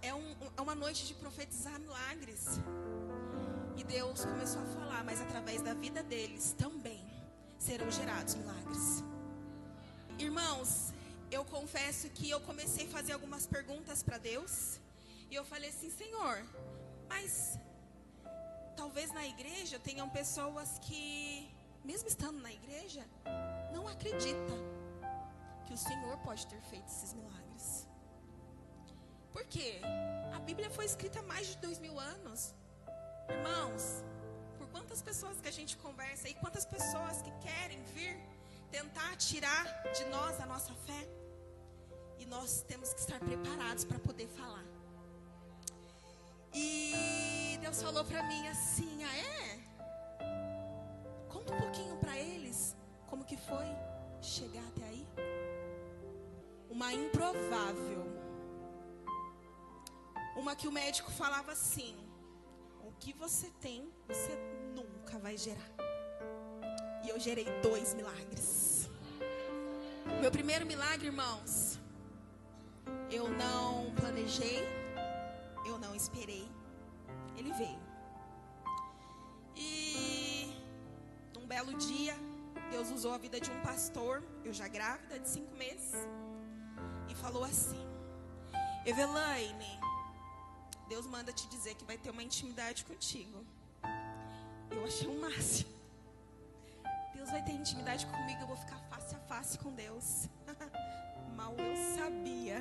é uma noite de profetizar milagres. E Deus começou a falar, mas através da vida deles também serão gerados milagres. Irmãos, eu confesso que eu comecei a fazer algumas perguntas para Deus. E eu falei assim, Senhor, mas talvez na igreja tenham pessoas que, mesmo estando na igreja, não acreditam que o Senhor pode ter feito esses milagres. Por quê? A Bíblia foi escrita há mais de 2000 anos. Irmãos, por quantas pessoas que a gente conversa e quantas pessoas que querem vir tentar tirar de nós a nossa fé. E nós temos que estar preparados para poder falar. E Deus falou para mim assim, conta um pouquinho para eles como que foi chegar até aí. Uma improvável. Uma que o médico falava assim, o que você tem, você nunca vai gerar. E eu gerei 2 milagres. Meu primeiro milagre, irmãos, eu não planejei, eu não esperei, ele veio. E num belo dia, Deus usou a vida de um pastor, eu já grávida de 5 meses, e falou assim, Evelaine, Deus manda te dizer que vai ter uma intimidade contigo. Eu achei um máximo. Deus vai ter intimidade comigo, eu vou ficar face a face com Deus. Mal eu sabia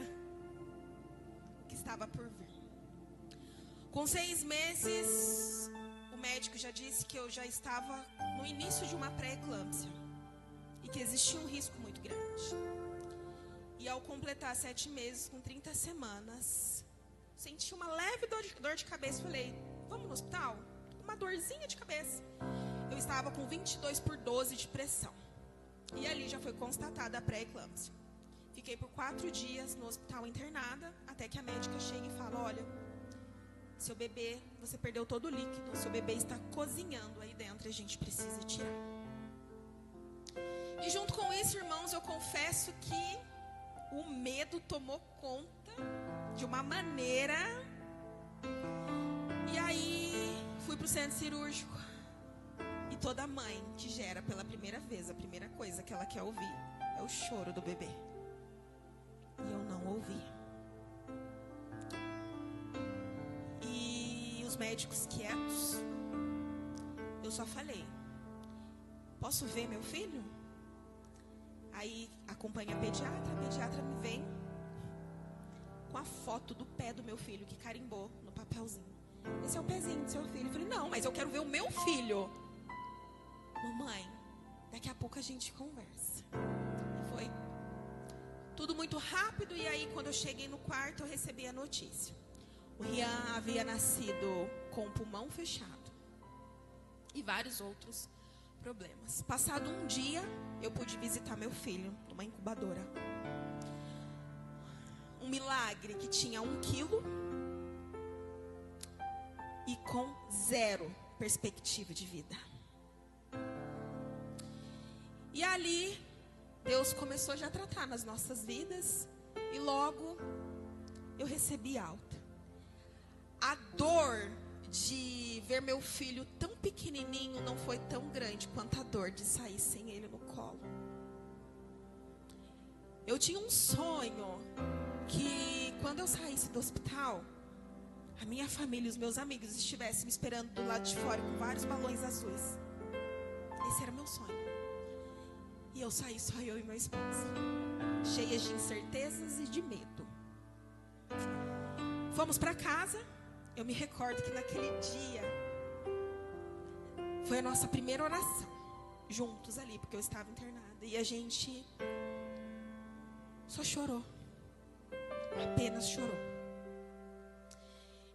o que estava por vir. Com 6 meses, o médico já disse que eu já estava no início de uma pré-eclâmpsia e que existia um risco muito grande. E ao completar 7 meses, com 30 semanas, senti uma leve dor de cabeça. Falei, vamos no hospital? Uma dorzinha de cabeça. Eu estava com 22/12 de pressão. E ali já foi constatada a pré-eclâmpsia. Fiquei por 4 dias no hospital internada, até que a médica chega e fala, olha, seu bebê, você perdeu todo o líquido, seu bebê está cozinhando aí dentro, a gente precisa tirar. E junto com isso, irmãos, eu confesso que o medo tomou conta de uma maneira. E aí fui pro centro cirúrgico. E toda mãe que gera pela primeira vez, a primeira coisa que ela quer ouvir é o choro do bebê. E eu não ouvi. E os médicos quietos, eu só falei, posso ver meu filho? Aí acompanha a pediatra me vem com a foto do pé do meu filho que carimbou no papelzinho. Esse é o pezinho do seu filho. Eu falei, não, mas eu quero ver o meu filho. Mamãe, daqui a pouco a gente conversa. E foi tudo muito rápido. E aí quando eu cheguei no quarto eu recebi a notícia. O Rian havia nascido com o pulmão fechado. E vários outros problemas. Passado um dia eu pude visitar meu filho numa incubadora. Um milagre que tinha 1 quilo e com 0 perspectiva de vida. E ali Deus começou já a tratar nas nossas vidas e logo eu recebi alta. A dor de ver meu filho tão pequenininho não foi tão grande quanto a dor de sair sem ele no colo. Eu tinha um sonho que quando eu saísse do hospital, a minha família e os meus amigos estivessem me esperando do lado de fora com vários balões azuis. Esse era meu sonho. E eu saí só eu e meu esposo, cheias de incertezas e de medo. Fomos para casa. Eu me recordo que naquele dia foi a nossa primeira oração juntos ali, porque eu estava internada. E a gente só chorou. Apenas chorou.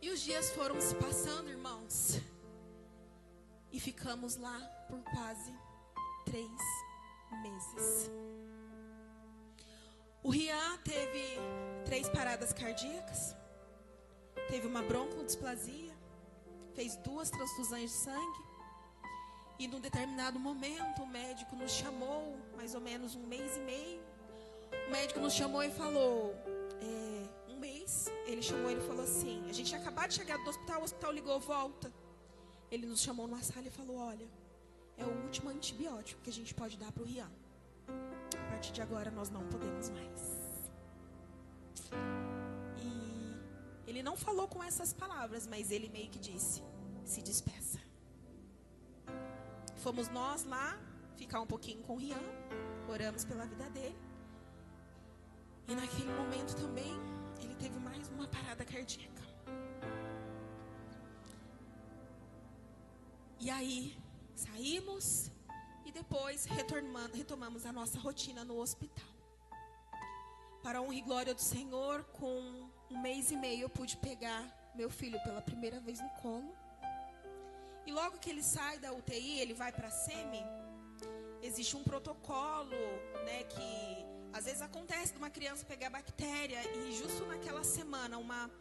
E os dias foram se passando, irmãos. E ficamos lá por quase 3 meses. O Rian teve 3 paradas cardíacas. Teve uma broncodisplasia. Fez 2 transfusões de sangue. E num determinado momento o médico nos chamou, mais ou menos 1 mês e meio. O médico nos chamou e falou, 1 mês ele ele chamou, ele falou assim, a gente tinha acabado de chegar do hospital, o hospital ligou, volta. Ele nos chamou numa sala e falou, olha, é o último antibiótico que a gente pode dar para o Rian. A partir de agora nós não podemos mais. E ele não falou com essas palavras, mas ele meio que disse, se despeça. Fomos nós lá, ficar um pouquinho com o Rian, oramos pela vida dele. E naquele momento também, ele teve mais uma parada cardíaca. E aí, saímos e depois retomamos a nossa rotina no hospital. Para a honra e glória do Senhor, com 1 mês e meio eu pude pegar meu filho pela primeira vez no colo. E logo que ele sai da UTI, ele vai para a SEMI, existe um protocolo, né, que às vezes acontece de uma criança pegar bactéria. E justo naquela semana, uma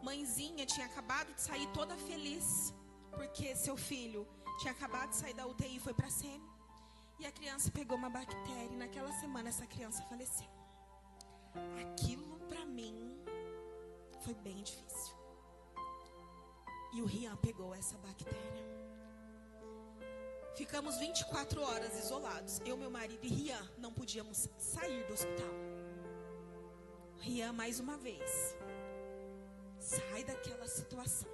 mãezinha tinha acabado de sair toda feliz, porque seu filho tinha acabado de sair da UTI e foi para a SEMI. E a criança pegou uma bactéria e naquela semana essa criança faleceu. Aquilo para mim foi bem difícil. E o Rian pegou essa bactéria. Ficamos 24 horas isolados. Eu, meu marido e Rian não podíamos sair do hospital. Rian, mais uma vez, sai daquela situação.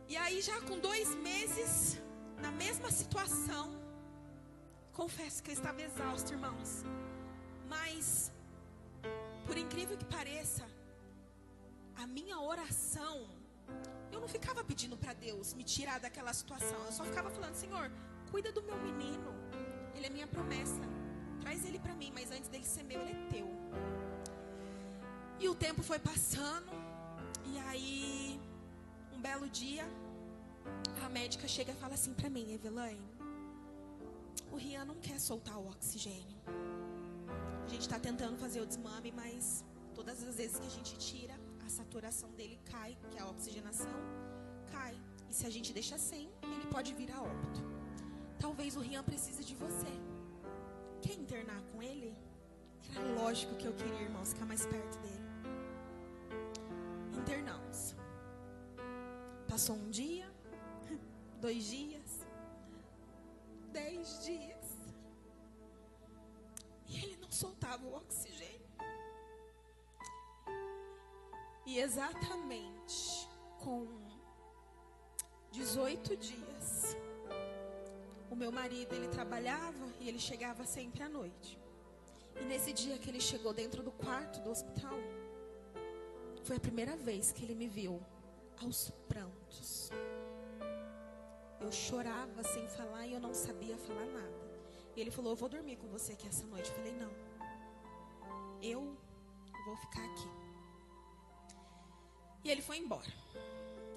E aí, já com 2 meses, na mesma situação, confesso que eu estava exausta, irmãos. Mas, por incrível que pareça, a minha oração, eu não ficava pedindo para Deus me tirar daquela situação. Eu só ficava falando, Senhor, cuida do meu menino. Ele é minha promessa. Traz ele para mim, mas antes dele ser meu, ele é teu. E o tempo foi passando. E aí, um belo dia, a médica chega e fala assim para mim, Eveline, o Rian não quer soltar o oxigênio. A gente está tentando fazer o desmame, mas todas as vezes que a gente tira, a saturação dele cai, que é a oxigenação, cai. E se a gente deixa sem, ele pode vir a óbito. Talvez o Rian precise de você. Quer internar com ele? Era lógico que eu queria, irmãos, ficar mais perto dele. Internamos. Passou 1 dia, 2 dias, 10 dias. E ele não soltava o oxigênio. E exatamente com 18 dias, o meu marido, ele trabalhava e ele chegava sempre à noite. E nesse dia que ele chegou dentro do quarto do hospital, foi a primeira vez que ele me viu aos prantos. Eu chorava sem falar e eu não sabia falar nada. E ele falou, eu vou dormir com você aqui essa noite. Eu falei, não, eu vou ficar aqui. E ele foi embora.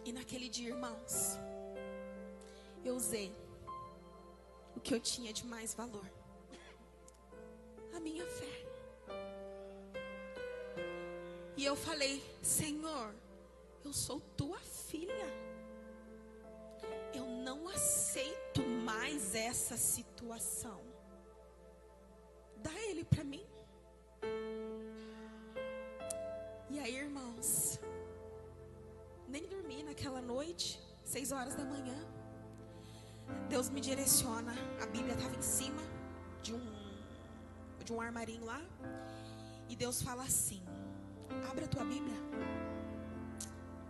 E naquele dia, irmãos, eu usei o que eu tinha de mais valor, a minha fé. E eu falei, Senhor, eu sou tua filha. Eu não aceito mais essa situação. Dá ele para mim. E aí, irmãos, nem dormi naquela noite, 6 horas da manhã. Deus me direciona. A Bíblia estava em cima de um armarinho lá. E Deus fala assim, abre a tua Bíblia.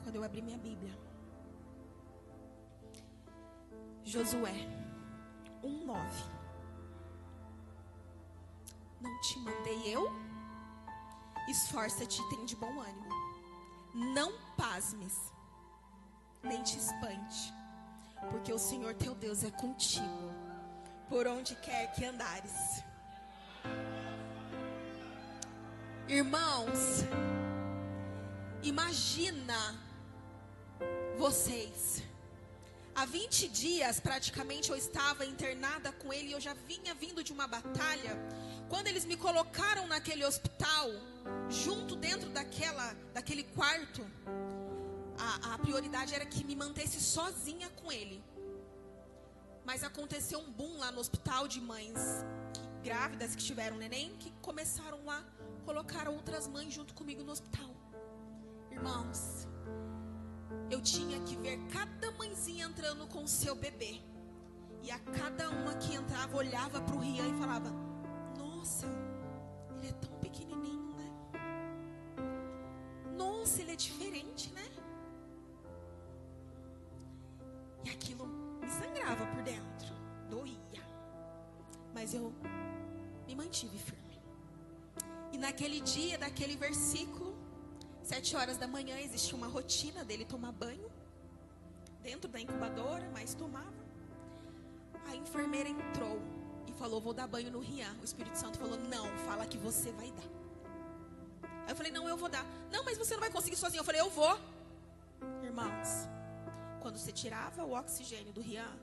Quando eu abri minha Bíblia, Josué 1:9. Não te mandei eu? Esforça-te e tem de bom ânimo. Não pasmes, nem te espante, porque o Senhor teu Deus é contigo, por onde quer que andares. Irmãos, imagina vocês, há 20 dias praticamente eu estava internada com ele, e eu já vinha vindo de uma batalha. Quando eles me colocaram naquele hospital, junto dentro daquele quarto, a prioridade era que me mantesse sozinha com ele. Mas aconteceu um boom lá no hospital de mães grávidas que tiveram neném, que começaram a colocar outras mães junto comigo no hospital. Irmãos, eu tinha que ver cada mãezinha entrando com o seu bebê. E a cada uma que entrava, olhava para o Rian e falava: nossa, ele é tão pequenininho, né? Nossa, ele é diferente, né? E aquilo me sangrava por dentro, doía. Mas eu me mantive firme. E naquele dia, daquele versículo, 7 horas da manhã, existia uma rotina dele tomar banho dentro da incubadora, mas tomava. A enfermeira entrou e falou: vou dar banho no Rian. O Espírito Santo falou: não, fala que você vai dar. Aí eu falei: não, eu vou dar. Não, mas você não vai conseguir sozinho. Eu falei: eu vou. Irmãos, quando você tirava o oxigênio do Rian,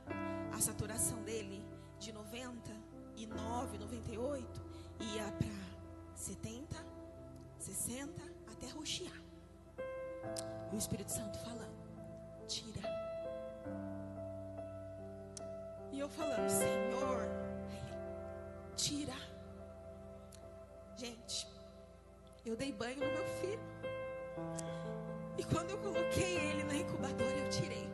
a saturação dele de 99, 98 ia para 70, 60, até roxear. E o Espírito Santo falando: tira. E eu falando: Senhor, tira. Gente, eu dei banho no meu filho. E quando eu coloquei ele na incubadora, eu tirei.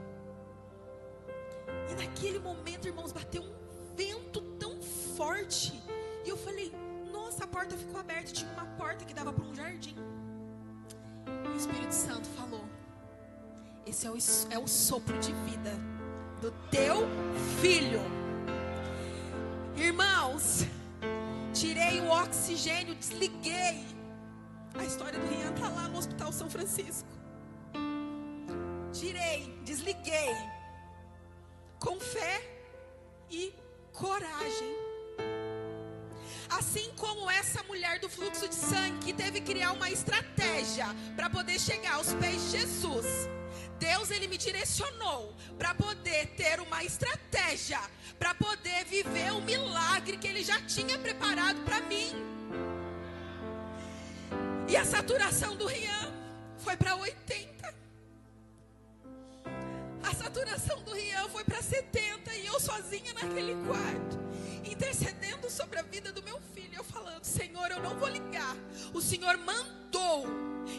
E naquele momento, irmãos, bateu um vento tão forte. E eu falei: nossa, a porta ficou aberta. Tinha uma porta que dava para um jardim. E o Espírito Santo falou: esse é o sopro de vida do teu filho. Irmãos, tirei o oxigênio, desliguei. A história do Rian está lá no Hospital São Francisco. Tirei, desliguei, com fé e coragem. Assim como essa mulher do fluxo de sangue, que teve que criar uma estratégia para poder chegar aos pés de Jesus, Deus, ele me direcionou para poder ter uma estratégia, para poder viver o milagre que ele já tinha preparado para mim. E a saturação do Rian foi para 80. A saturação do Rian foi para 70. E eu sozinha naquele quarto, intercedendo sobre a vida do meu filho. Eu falando: Senhor, eu não vou ligar. O Senhor mandou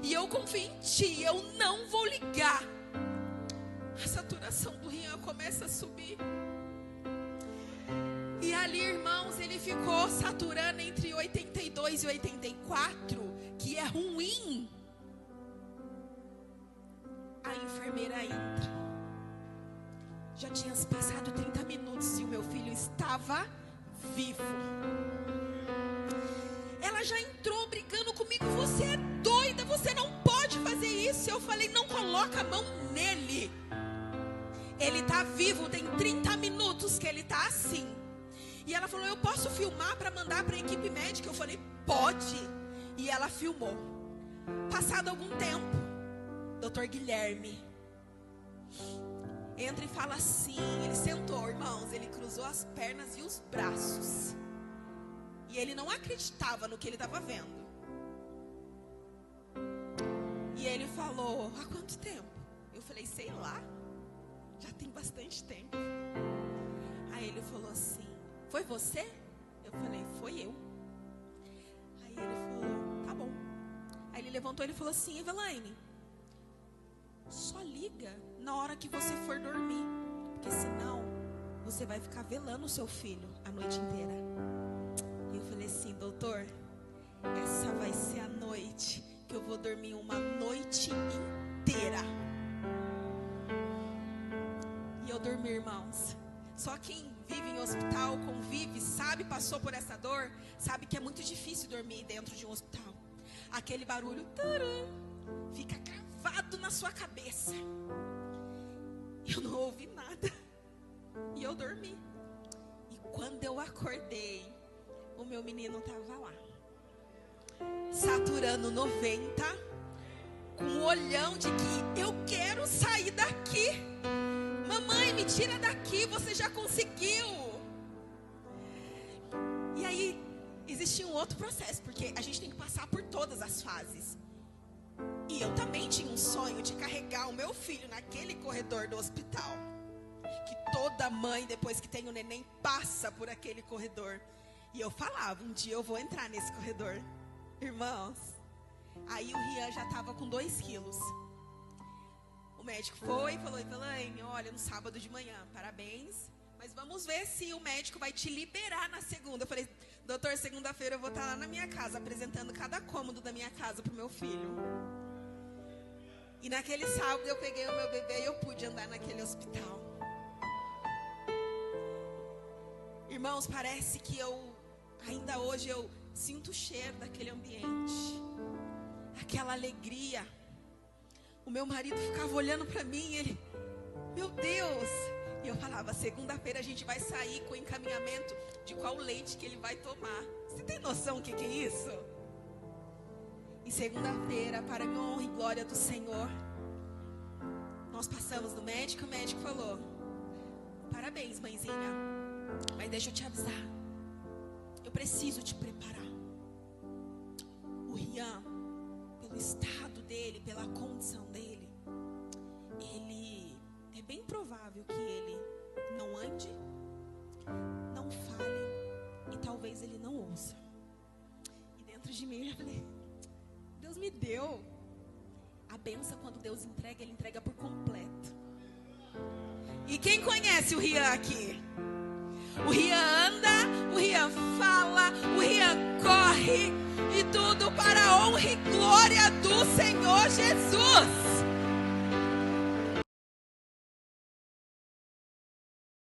e eu confio em Ti, eu não vou ligar. A saturação do Rian começa a subir. E ali, irmãos, ele ficou saturando entre 82 e 84, que é ruim. A enfermeira entra. Já tinha se passado 30 minutos e o meu filho estava vivo. Ela já entrou brigando comigo: você é doida, você não pode fazer isso. Eu falei: não coloca a mão nele. Ele está vivo, tem 30 minutos que ele está assim. E ela falou: eu posso filmar para mandar para a equipe médica? Eu falei: pode. E ela filmou. Passado algum tempo, Dr. Guilherme entra e fala assim. Ele sentou, irmãos, ele cruzou as pernas e os braços. E ele não acreditava no que ele estava vendo. E ele falou: há quanto tempo? Eu falei: sei lá, já tem bastante tempo. Aí ele falou assim: foi você? Eu falei: foi eu. Aí ele falou: tá bom. Aí ele levantou e falou assim: Eveline, só liga na hora que você for dormir, porque senão você vai ficar velando o seu filho a noite inteira. E eu falei assim: doutor, essa vai ser a noite que eu vou dormir uma noite inteira. E eu dormi, irmãos. Só quem vive em hospital, convive, sabe, passou por essa dor, sabe que é muito difícil dormir dentro de um hospital. Aquele barulho fica gravado na sua cabeça. Eu não ouvi nada. E eu dormi. E quando eu acordei, o meu menino estava lá, saturando 90, com um olhão de que eu quero sair daqui. Mamãe, me tira daqui, você já conseguiu. E aí, existia um outro processo, porque a gente tem que passar por todas as fases. E eu também tinha um sonho de carregar o meu filho naquele corredor do hospital. Que toda mãe, depois que tem o neném, passa por aquele corredor. E eu falava: um dia eu vou entrar nesse corredor. Irmãos, Aí o Rian já estava com 2 quilos. O médico foi e falou: Elaine, olha, no sábado de manhã, parabéns, mas vamos ver se o médico vai te liberar na segunda. Eu falei: doutor, segunda-feira eu vou estar lá na minha casa, apresentando cada cômodo da minha casa pro meu filho. E naquele sábado eu peguei o meu bebê e eu pude andar naquele hospital. Irmãos, parece que ainda hoje eu sinto o cheiro daquele ambiente, aquela alegria. O meu marido ficava olhando para mim, ele, meu Deus. E eu falava: segunda-feira a gente vai sair com o encaminhamento de qual leite que ele vai tomar. Você tem noção do que é isso? E segunda-feira, para minha honra e glória do Senhor, nós passamos no médico. O médico falou: parabéns, mãezinha, mas deixa eu te avisar, eu preciso te preparar. O Rian, pelo estado dele, pela condição dele, é bem provável que ele não ande, não fale e talvez ele não ouça. E dentro de mim eu falei: Deus me deu. A bênção, quando Deus entrega, Ele entrega por completo. E quem conhece o Rian aqui? O Rian anda, o Rian fala, o Rian corre, e tudo para a honra e glória do Senhor Jesus.